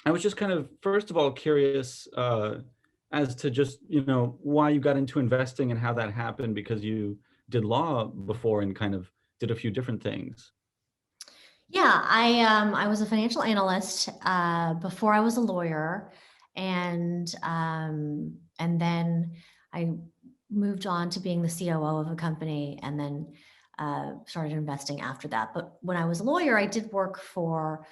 I was just kind of, first of all, curious as to just, why you got into investing and how that happened, because you did law before and kind of did a few different things. Yeah, I was a financial analyst before I was a lawyer, and then I moved on to being the COO of a company, and then started investing after that. But when I was a lawyer, I did work for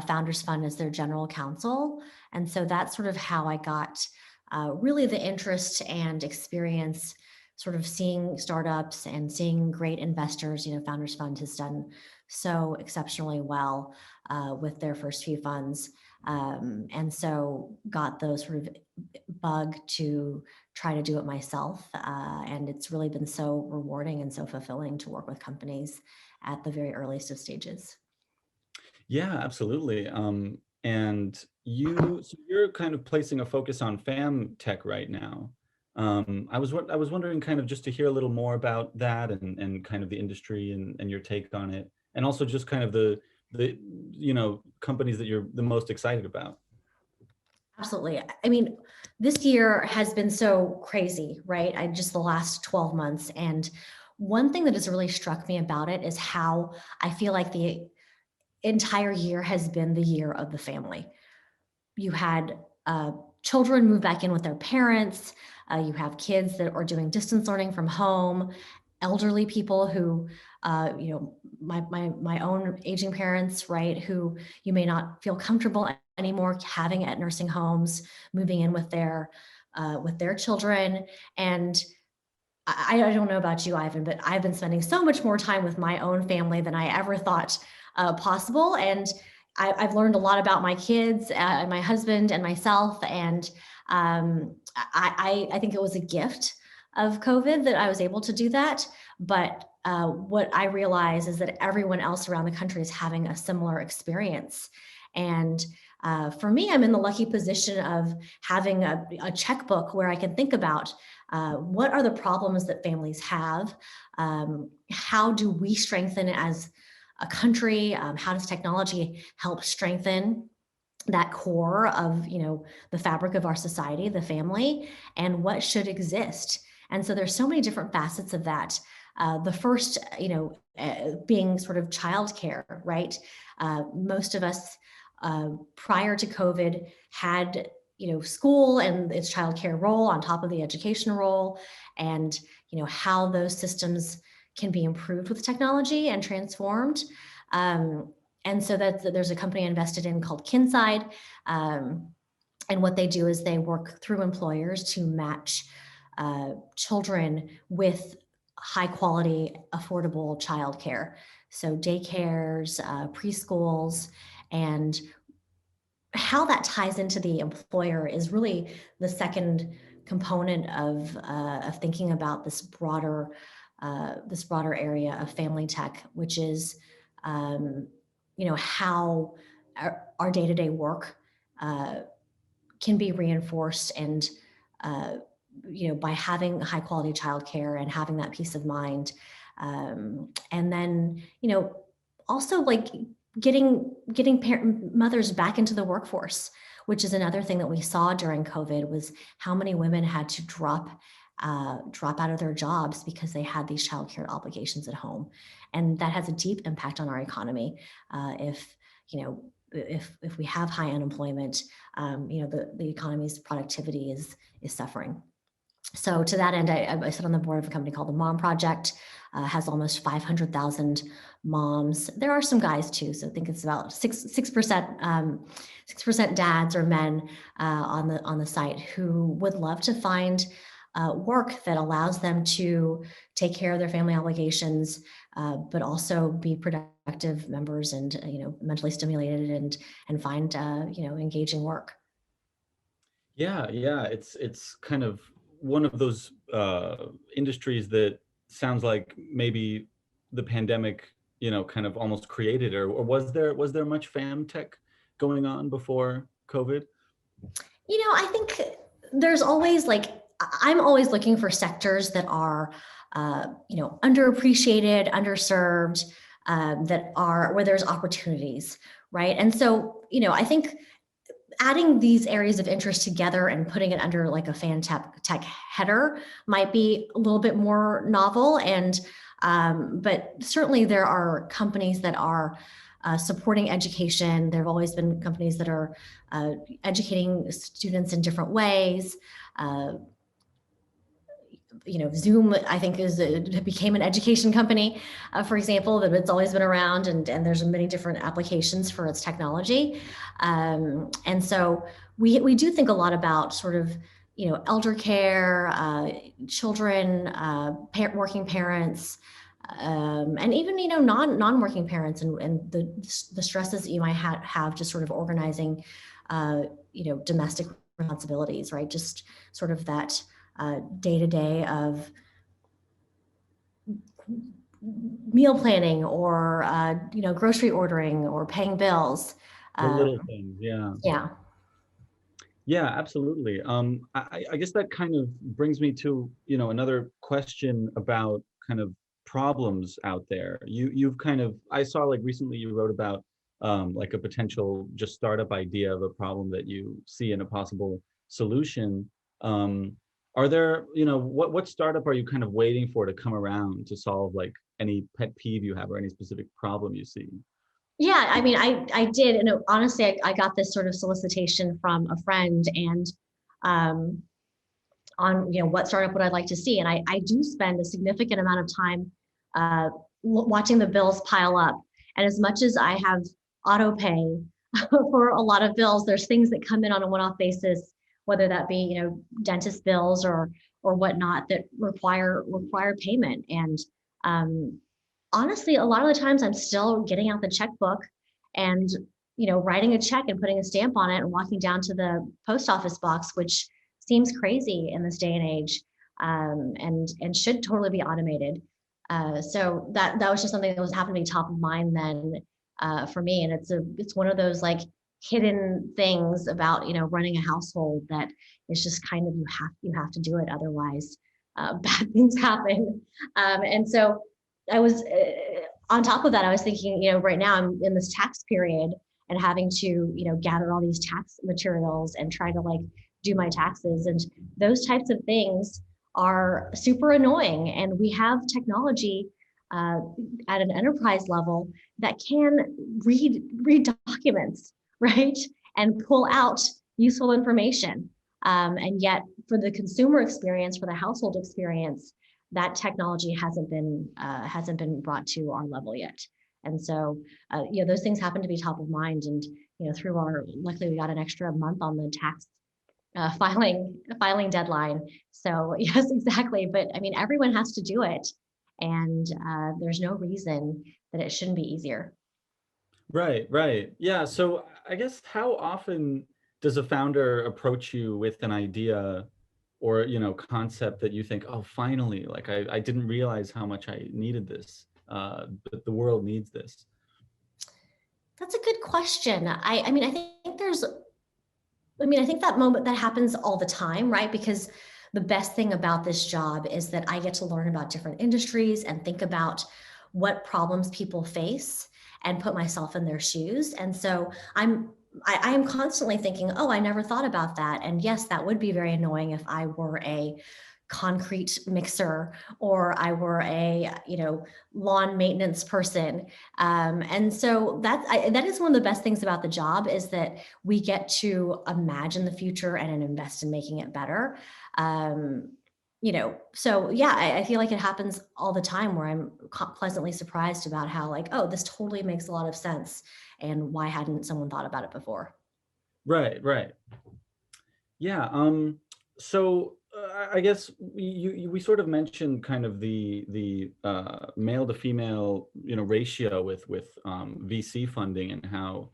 Founders Fund as their general counsel, and so that's sort of how I got really the interest and experience, sort of seeing startups and seeing great investors. Founders Fund has done so exceptionally well with their first few funds. And so got the sort of bug to try to do it myself. And it's really been so rewarding and so fulfilling to work with companies at the very earliest of stages. Yeah, absolutely. And so you're kind of placing a focus on FamTech right now. I was wondering, kind of just to hear a little more about that, and kind of the industry, and your take on it, and also just kind of the companies that you're the most excited about. Absolutely. I mean, this year has been so crazy, right? Just the last 12 months. And one thing that has really struck me about it is how I feel like the entire year has been the year of the family. You had children move back in with their parents. You have kids that are doing distance learning from home, elderly people who, my own aging parents, right, who you may not feel comfortable anymore having at nursing homes, moving in with their children. And I don't know about you, Ivan, but I've been spending so much more time with my own family than I ever thought possible. And I've learned a lot about my kids, and my husband and myself. And I think it was a gift of COVID that I was able to do that. But what I realize is that everyone else around the country is having a similar experience. And for me, I'm in the lucky position of having a checkbook where I can think about what are the problems that families have? How do we strengthen as a country? How does technology help strengthen that core of, the fabric of our society, the family, and what should exist? And so there's so many different facets of that. The first, being sort of childcare, right? Most of us prior to COVID had school and its childcare role on top of the education role, and how those systems can be improved with technology and transformed. And so there's a company I invested in called Kinside, and what they do is they work through employers to match children with high quality, affordable childcare. So daycares, preschools, and how that ties into the employer is really the second component of thinking about this broader area of family tech, which is how our day-to-day work can be reinforced, and by having high quality childcare and having that peace of mind, and then also like getting mothers back into the workforce, which is another thing that we saw during COVID, was how many women had to drop out of their jobs because they had these childcare obligations at home, and that has a deep impact on our economy. If we have high unemployment, the economy's productivity is suffering. So to that end, I sit on the board of a company called the Mom Project. Has almost 500,000 moms. There are some guys too, so I think it's about 6% dads or men on the site who would love to find work that allows them to take care of their family obligations, but also be productive members, and mentally stimulated, and find engaging work. Yeah, yeah, it's kind of one of those industries that sounds like maybe the pandemic, kind of almost created, or was there much fam tech going on before COVID? I think there's always I'm always looking for sectors that are, underappreciated, underserved, that are where there's opportunities, right? And so, I think adding these areas of interest together and putting it under like a FamTech header might be a little bit more novel. And but certainly there are companies that are supporting education. There have always been companies that are educating students in different ways. Zoom, I think, became an education company, for example, that it's always been around, and there's many different applications for its technology. And so we do think a lot about sort of, elder care, children, working parents, and even, non-working parents, and the stresses that you might have just sort of organizing, domestic responsibilities, right? Just sort of that day-to-day of meal planning, or grocery ordering, or paying bills. The little things, yeah. Yeah. Yeah, absolutely. I guess that kind of brings me to, another question about kind of problems out there. You've kind of, I saw like recently you wrote about like a potential just startup idea of a problem that you see in a possible solution. Are there, what startup are you kind of waiting for to come around to solve like any pet peeve you have or any specific problem you see? Yeah, I mean, I did, and honestly, I got this sort of solicitation from a friend, and um, on what startup would I like to see, and I do spend a significant amount of time watching the bills pile up, and as much as I have auto pay for a lot of bills, there's things that come in on a one-off basis, whether that be dentist bills or whatnot, that require payment, and honestly, a lot of the times I'm still getting out the checkbook and, writing a check and putting a stamp on it and walking down to the post office box, which seems crazy in this day and age, and should totally be automated. So that was just something that was happening to be top of mind then, for me. And it's one of those like hidden things about, running a household, that it's just kind of, you have to do it. Otherwise, bad things happen. And so I was, on top of that, I was thinking, right now I'm in this tax period and having to, gather all these tax materials and try to like do my taxes. And those types of things are super annoying. And we have technology at an enterprise level that can read documents, right? And pull out useful information. And yet for the consumer experience, for the household experience, that technology hasn't been brought to our level yet. And so, those things happen to be top of mind. And, through luckily we got an extra month on the tax filing deadline. So yes, exactly. But I mean, everyone has to do it. And there's no reason that it shouldn't be easier. Right, right. Yeah. So I guess how often does a founder approach you with an idea or, concept that you think, oh, finally, like I didn't realize how much I needed this, but the world needs this? That's a good question. I mean, I think that moment that happens all the time, right? Because the best thing about this job is that I get to learn about different industries and think about what problems people face and put myself in their shoes. And so I am constantly thinking, oh, I never thought about that. And yes, that would be very annoying if I were a concrete mixer, or I were a lawn maintenance person. And so that is one of the best things about the job, is that we get to imagine the future and invest in making it better. So yeah, I feel like it happens all the time, where I'm pleasantly surprised about how, like, oh, this totally makes a lot of sense, and why hadn't someone thought about it before? Right, right. Yeah. So I guess we sort of mentioned kind of the male to female ratio with VC funding, and how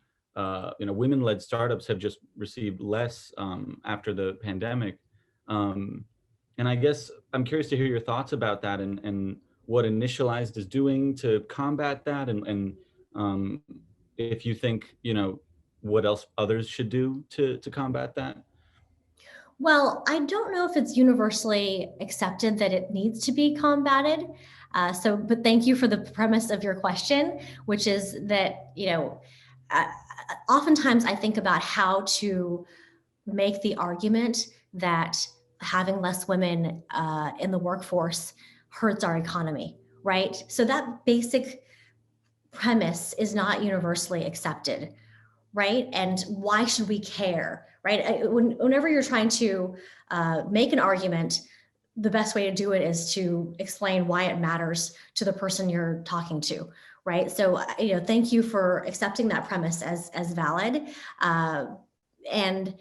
women-led startups have just received less after the pandemic. And I guess I'm curious to hear your thoughts about that, and what Initialized is doing to combat that, and if you think what else others should do to combat that. Well, I don't know if it's universally accepted that it needs to be combated. But thank you for the premise of your question, which is that, oftentimes I think about how to make the argument that having less women in the workforce hurts our economy, right? So that basic premise is not universally accepted, right? And why should we care, right? Whenever you're trying to make an argument, the best way to do it is to explain why it matters to the person you're talking to, right? So, thank you for accepting that premise as valid. And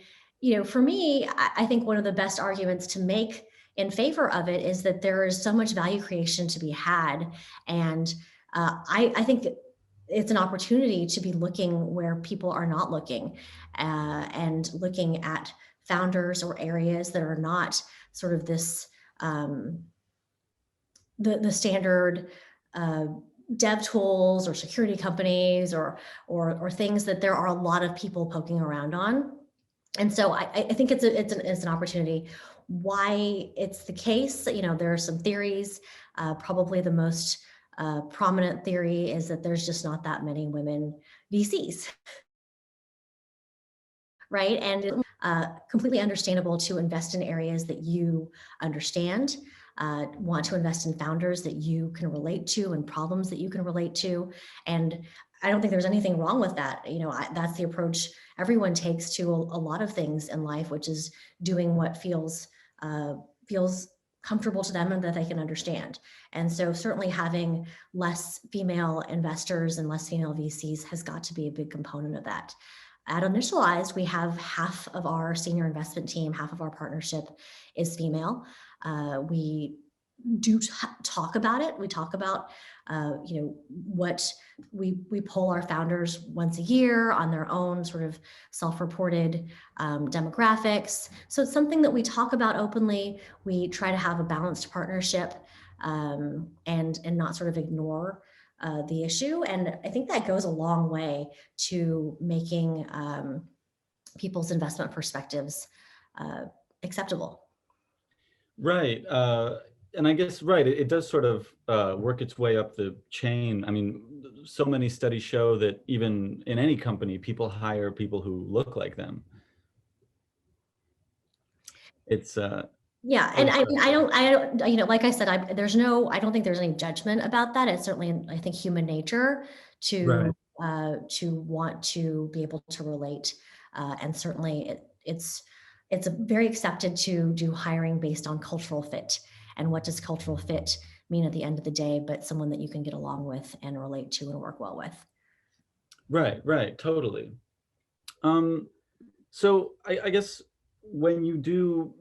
for me, I think one of the best arguments to make in favor of it is that there is so much value creation to be had, and I think it's an opportunity to be looking where people are not looking, and looking at founders or areas that are not sort of this the standard dev tools or security companies or things that there are a lot of people poking around on. And so I think it's an opportunity. Why it's the case, there are some theories. Probably the most prominent theory is that there's just not that many women VCs, right? And completely understandable to invest in areas that you understand, want to invest in founders that you can relate to and problems that you can relate to. And I don't think there's anything wrong with that. That's the approach everyone takes to a lot of things in life, which is doing what feels comfortable to them and that they can understand. And so certainly having less female investors and less female VCs has got to be a big component of that. At Initialized, we have half of our senior investment team, half of our partnership is female. We do talk about it. We talk about, what we poll our founders once a year on their own sort of self-reported demographics. So it's something that we talk about openly. We try to have a balanced partnership, and not sort of ignore the issue. And I think that goes a long way to making people's investment perspectives acceptable. Right. And I guess, right, it does sort of work its way up the chain. I mean, so many studies show that even in any company, people hire people who look like them. It's Yeah, and I don't, like I said, I don't think there's any judgment about that. It's certainly, I think, human nature right. to want to be able to relate, and certainly it's very accepted to do hiring based on cultural fit. And what does cultural fit mean at the end of the day, but someone that you can get along with and relate to and work well with. Right, totally. So I guess when you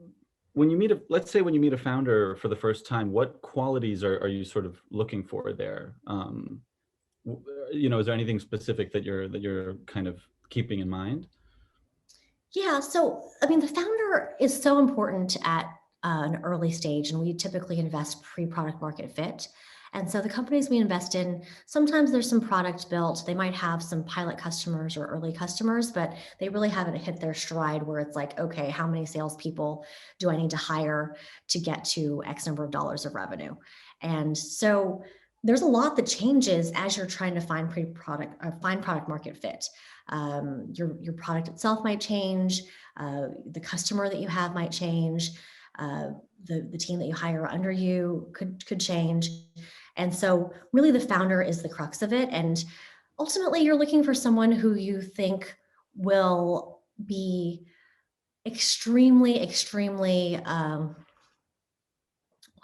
let's say when you meet a founder for the first time, what qualities are you sort of looking for there? Is there anything specific that you're kind of keeping in mind? Yeah, so I mean, the founder is so important at an early stage, and we typically invest pre-product market fit. And so the companies we invest in, sometimes there's some product built. They might have some pilot customers or early customers, but they really haven't hit their stride where it's like, okay, how many salespeople do I need to hire to get to X number of dollars of revenue? And so there's a lot that changes as you're trying to find product market fit. Your product itself might change, the customer that you have might change, the team that you hire under you could change. And so really the founder is the crux of it. And ultimately you're looking for someone who you think will be extremely, I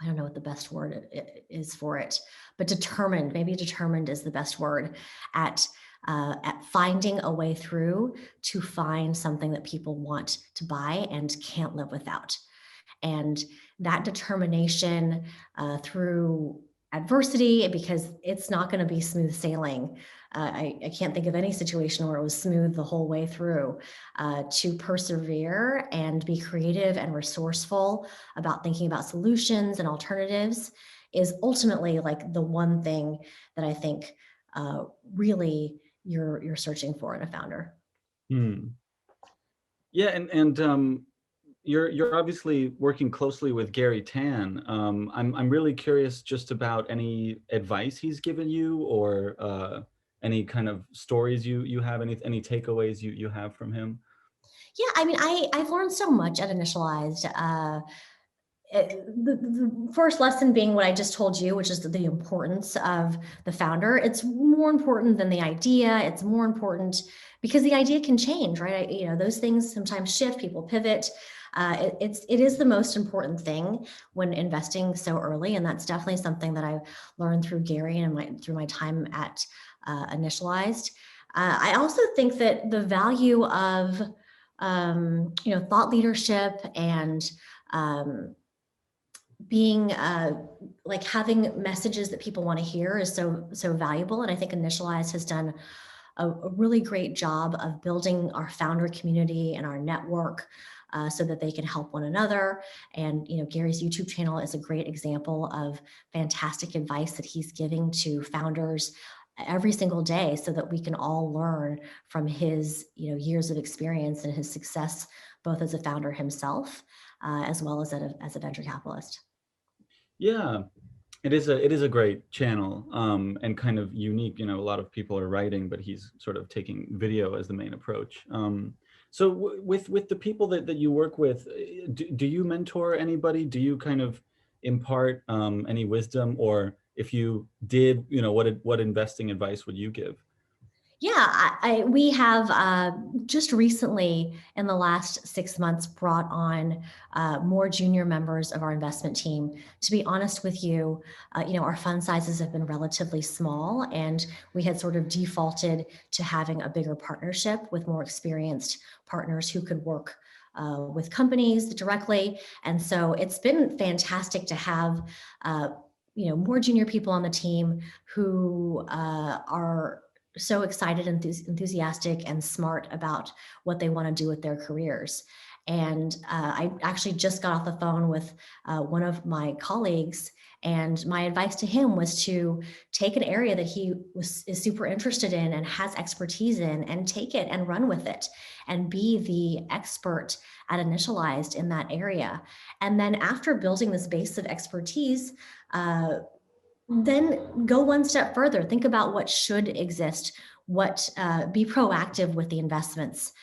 don't know what the best word is for it, but determined, maybe determined is the best word at finding a way through to find something that people want to buy and can't live without. And that determination through adversity, because it's not going to be smooth sailing. I can't think of any situation where it was smooth the whole way through. To persevere and be creative and resourceful about thinking about solutions and alternatives is ultimately like the one thing that I think really you're searching for in a founder. Yeah, and you're obviously working closely with Garry Tan. I'm really curious just about any advice he's given you, or any kind of stories you have, any takeaways you have from him? Yeah, I mean, I've learned so much at Initialized. The first lesson being what I just told you, which is the importance of the founder. It's more important than the idea. It's more important because the idea can change, right? Those things sometimes shift. People pivot. It is the most important thing when investing so early, and that's definitely something that I've learned through Garry and through my time at Initialized. I also think that the value of thought leadership and being like having messages that people want to hear is so valuable. And I think Initialize has done a really great job of building our founder community and our network so that they can help one another. And Garry's YouTube channel is a great example of fantastic advice that he's giving to founders every single day, so that we can all learn from his years of experience and his success, both as a founder himself as well as as a venture capitalist. Yeah, it is a great channel, and kind of unique. A lot of people are writing, but he's sort of taking video as the main approach. So with the people that you work with, do you mentor anybody? Do you kind of impart any wisdom, or if you did, what investing advice would you give? Yeah, we have just recently in the last 6 months brought on more junior members of our investment team. To be honest with you, our fund sizes have been relatively small, and we had sort of defaulted to having a bigger partnership with more experienced partners who could work with companies directly. And so it's been fantastic to have more junior people on the team who are so excited, enthusiastic, and smart about what they want to do with their careers. And I actually just got off the phone with one of my colleagues, and my advice to him was to take an area that is super interested in and has expertise in, and take it and run with it and be the expert at Initialized in that area. And then after building this base of expertise, then go one step further. Think about what should exist, be proactive with the investments,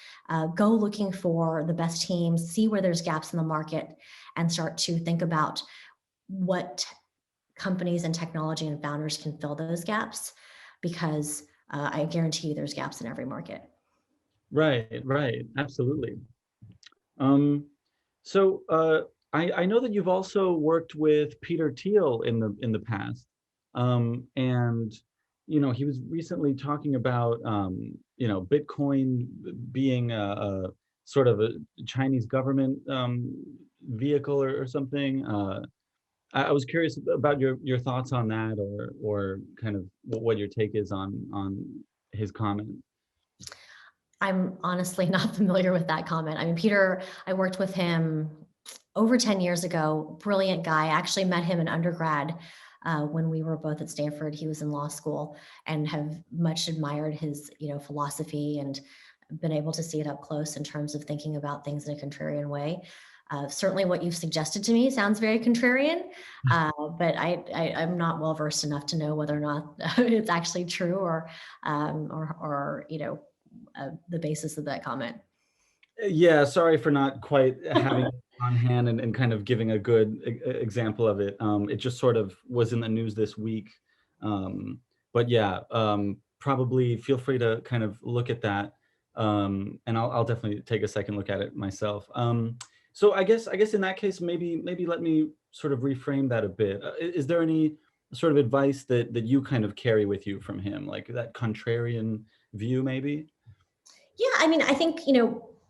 go looking for the best teams, see where there's gaps in the market, and start to think about what companies and technology and founders can fill those gaps, because I guarantee you there's gaps in every market. Right, absolutely. Um, so I know that you've also worked with Peter Thiel in the past, and he was recently talking about Bitcoin being a sort of a Chinese government vehicle or something. I was curious about your thoughts on that, or kind of what your take is on his comment. I'm honestly not familiar with that comment. I mean, Peter, I worked with him over 10 years ago. Brilliant guy. I actually met him in undergrad when we were both at Stanford. He was in law school, and have much admired his, philosophy, and been able to see it up close in terms of thinking about things in a contrarian way. Certainly what you've suggested to me sounds very contrarian, but I'm not well versed enough to know whether or not it's actually true, or the basis of that comment. Yeah, sorry for not quite having it on hand and kind of giving a good example of it. It just sort of was in the news this week. But yeah, probably feel free to kind of look at that. And I'll definitely take a second look at it myself. So I guess in that case, maybe let me sort of reframe that a bit. Is there any sort of advice that you kind of carry with you from him, like that contrarian view, maybe? Yeah, I mean, I think,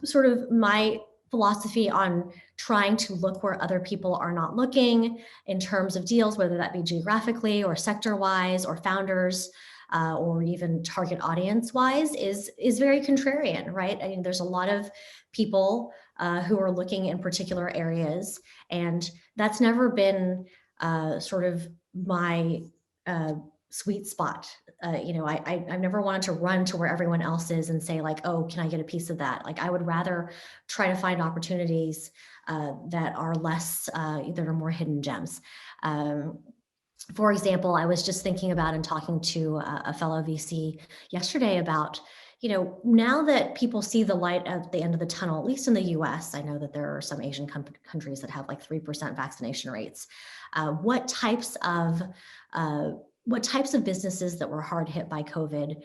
sort of my philosophy on trying to look where other people are not looking in terms of deals, whether that be geographically or sector wise or founders, or even target audience wise, is very contrarian, right? I mean, there's a lot of people who are looking in particular areas, and that's never been sort of my sweet spot. I've never wanted to run to where everyone else is and say like, oh, can I get a piece of that? Like, I would rather try to find opportunities that are less, that are more hidden gems. For example, I was just thinking about and talking to a fellow VC yesterday about, now that people see the light at the end of the tunnel, at least in the US, I know that there are some Asian countries that have like 3% vaccination rates. What types of businesses that were hard hit by COVID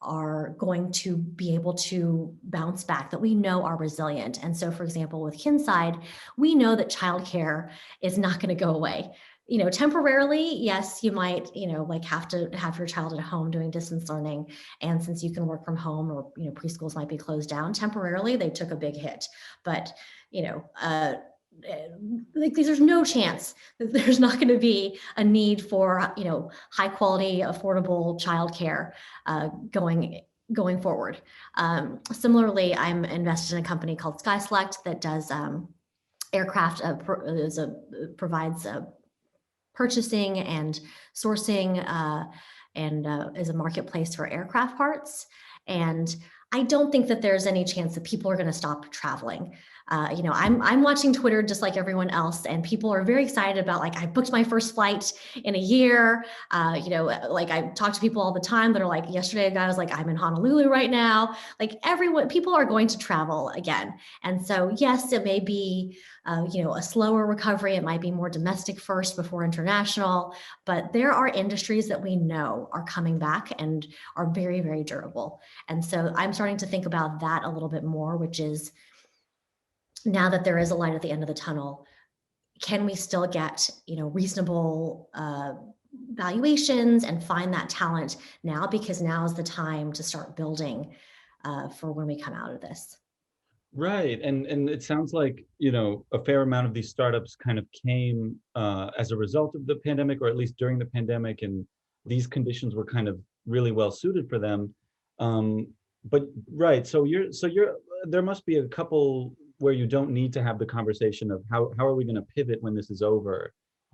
are going to be able to bounce back, that we know are resilient? And so, for example, with Kinside, we know that childcare is not going to go away. Temporarily, yes, you might, like have to have your child at home doing distance learning. And since you can work from home, or, preschools might be closed down temporarily, they took a big hit. But, like there's no chance that there's not going to be a need for, high quality, affordable childcare going forward. Similarly, I'm invested in a company called SkySelect that does aircraft, provides purchasing and sourcing, and is a marketplace for aircraft parts. And I don't think that there's any chance that people are going to stop traveling. I'm watching Twitter just like everyone else, and people are very excited about, like, I booked my first flight in a year. Like I talk to people all the time that are like, yesterday a guy was like, I'm in Honolulu right now. Like people are going to travel again. And so yes, it may be a slower recovery. It might be more domestic first before international, but there are industries that we know are coming back and are very, very durable. And so I'm starting to think about that a little bit more, which is, now that there is a light at the end of the tunnel, can we still get, reasonable valuations and find that talent now? Because now is the time to start building for when we come out of this. Right. And it sounds like, a fair amount of these startups kind of came as a result of the pandemic, or at least during the pandemic, and these conditions were kind of really well suited for them. But right, so there must be a couple where you don't need to have the conversation of how are we going to pivot when this is over,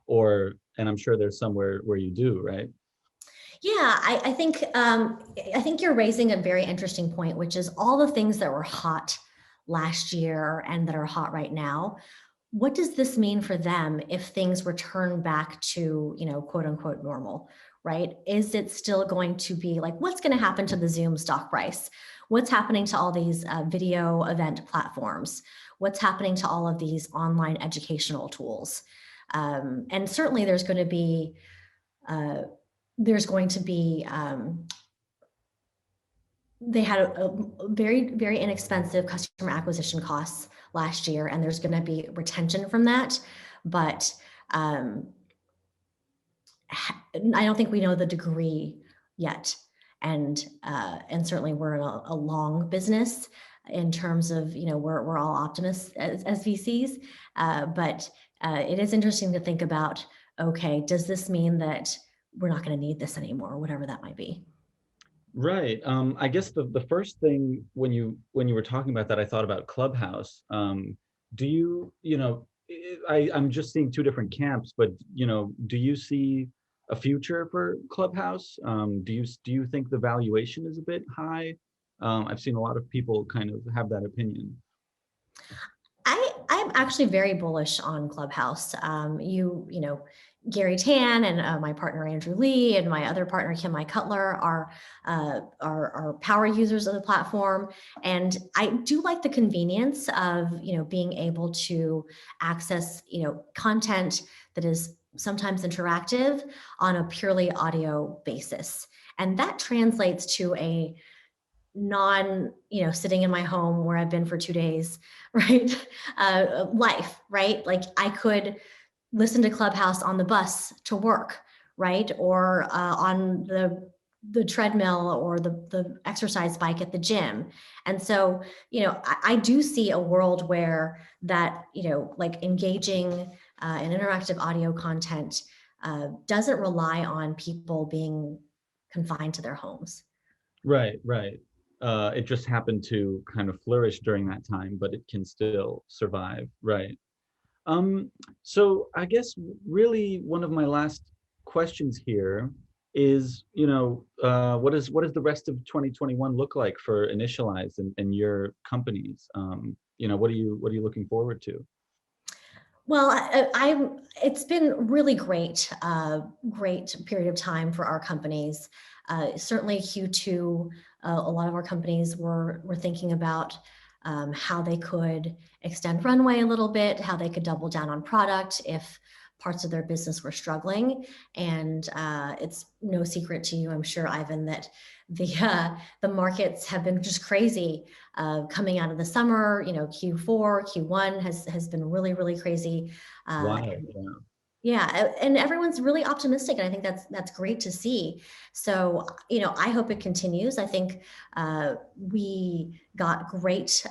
and I'm sure there's somewhere where you do, right? Yeah, I think you're raising a very interesting point, which is all the things that were hot last year and that are hot right now. What does this mean for them if things return back to, quote unquote normal, right? Is it still going to be like, what's going to happen to the Zoom stock price? What's happening to all these video event platforms? What's happening to all of these online educational tools? And certainly there's going to be they had a very, very inexpensive customer acquisition costs last year, and there's going to be retention from that. But I don't think we know the degree yet. And certainly we're in a long business in terms of, we're all optimists as VCs. But it is interesting to think about, okay, does this mean that we're not going to need this anymore, whatever that might be? Right. I guess the first thing when you were talking about that, I thought about Clubhouse. Do you, I'm just seeing two different camps, but do you see a future for Clubhouse? Do you think the valuation is a bit high? I've seen a lot of people kind of have that opinion. I'm actually very bullish on Clubhouse. Garry Tan and my partner Andrew Lee and my other partner Kim Cutler are power users of the platform, and I do like the convenience of being able to access content that is sometimes interactive on a purely audio basis, and that translates to a sitting in my home where I've been for 2 days, right? Life, right? Like I could listen to Clubhouse on the bus to work, right? Or on the treadmill or the exercise bike at the gym. And so, I do see a world where that, like engaging and interactive audio content doesn't rely on people being confined to their homes. Right, right. It just happened to kind of flourish during that time, but it can still survive. Right. So I guess really one of my last questions here is, what does the rest of 2021 look like for Initialize and your companies? What are you looking forward to? Well, it's been really great, great period of time for our companies. Certainly Q2, a lot of our companies were thinking about how they could extend runway a little bit, how they could double down on product if parts of their business were struggling. And it's no secret to you, I'm sure, Ivan, that the markets have been just crazy coming out of the summer. You know, Q4, Q1 has been really, really crazy. Wow. And Yeah. yeah, and everyone's really optimistic, and I think that's great to see. So, you know, I hope it continues. I think we got great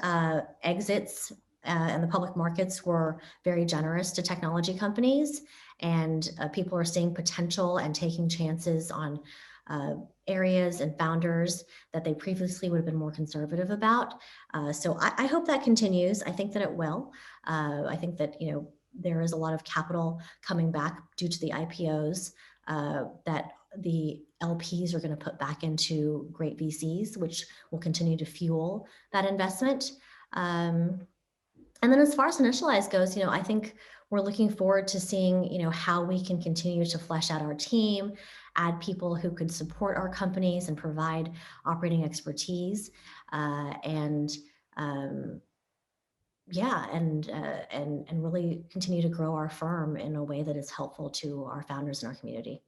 exits, and the public markets were very generous to technology companies, and people are seeing potential and taking chances on uh, areas and founders that they previously would have been more conservative about. So I hope that continues. I think that it will. I think that, you know, there is a lot of capital coming back due to the IPOs that the LPs are going to put back into great VCs, which will continue to fuel that investment. And then as far as Initialize goes, you know, I think we're looking forward to seeing, you know, how we can continue to flesh out our team, add people who could support our companies and provide operating expertise, and yeah, and really continue to grow our firm in a way that is helpful to our founders and our community.